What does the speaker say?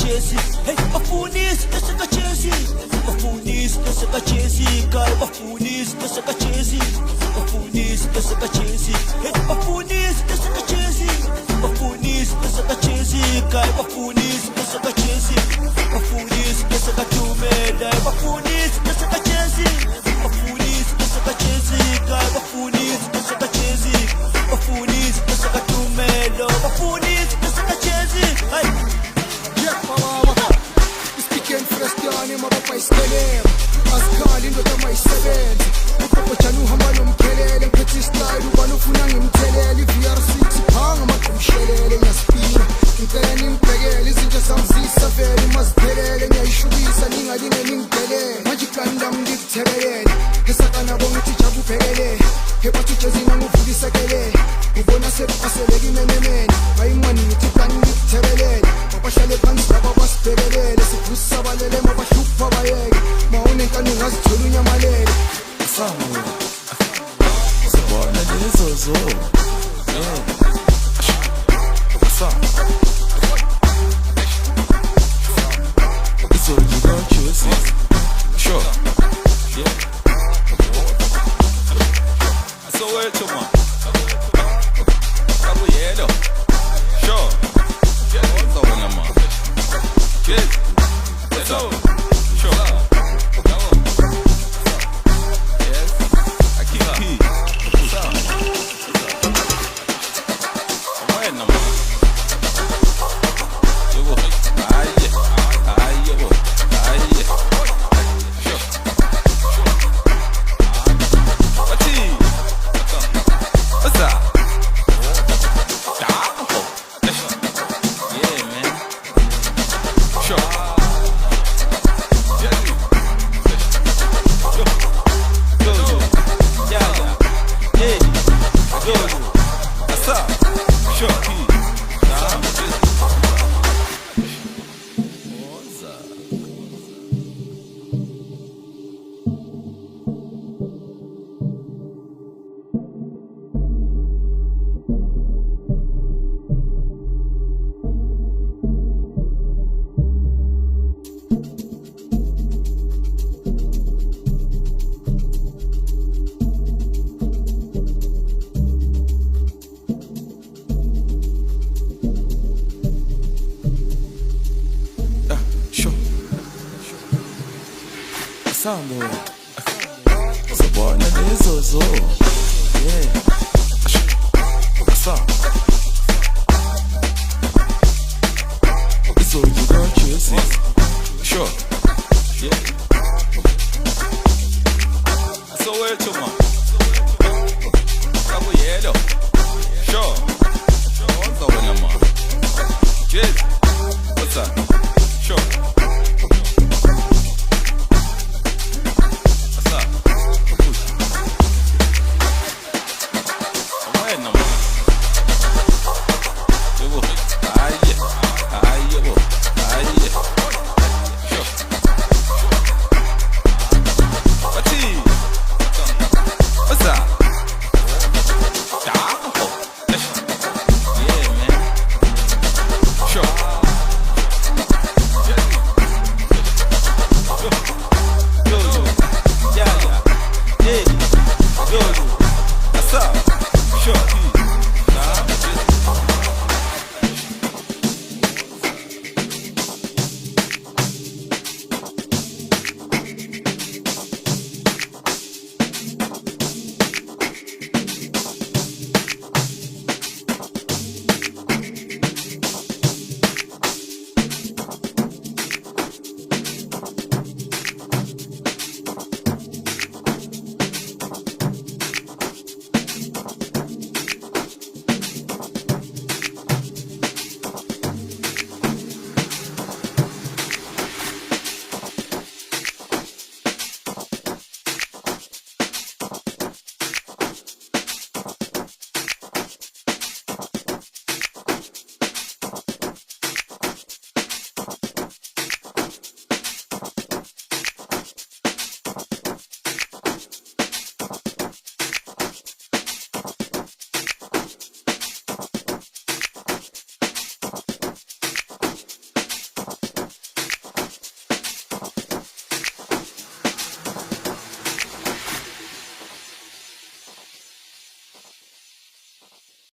Jazziq. Hey, bafunis, nasaka Jazziq. Bafunis, nasaka Jazziq. Kay bafunis, nasaka Jazziq. Bafunis, nasaka Jazziq. Hey, bafunis, nasaka Jazziq. Bafunis, nasaka Jazziq. Kay bafunis, nasaka Jazziq. Bafunis, nasaka Tumela. Bafunis, nasaka Jazziq. Bafunis, nasaka Jazziq. Kay bafunis, nasaka Jazziq. Bafunis, nasaka Tumela. Bafunis, nasaka Jazziq. Hey. Ispiken frestiani mababa iskelem Azkhali ndoda mayisebenzi Uqoqojana uhamba nomkhelele Ngiphethe istyle ubani ufuna ngimthelele I-VR6 phanga maqumshelele Ngiyaspina ngicela ningibhekele Izinto zami ziyisavele maziphelele Ngiyayishubisa ningalinge ningibhelele Manje iplani lami ngikuthebelele Esaka nabo ngithi jabu bhekelele Hebathi ujezina nguvulisekele Ubona sekupaseleka imememene Ayimani ngithi iplani ngikuthebelele Bahlale phansi laba basibhekelele Sivusa abalele mabahlupha bayeke Mawunenkani ungazithola unyamalele Sango Sibona lezozo Sango So you gon' choose it Sure Yeah So where to man Sabu yelo Sure What's up on the man Yes Let's go Sure Yes I keep key What's up Where the man Yo boy Aye Aye boy Aye Sure What's he What's up Yeah, man. Sure. Jazziq. Go. Yeah. Hey. Go. What's up? Sure. What's up? Sure. Sambo Sabona lezozo Yeah Sam So you gon' choose it Sure Yeah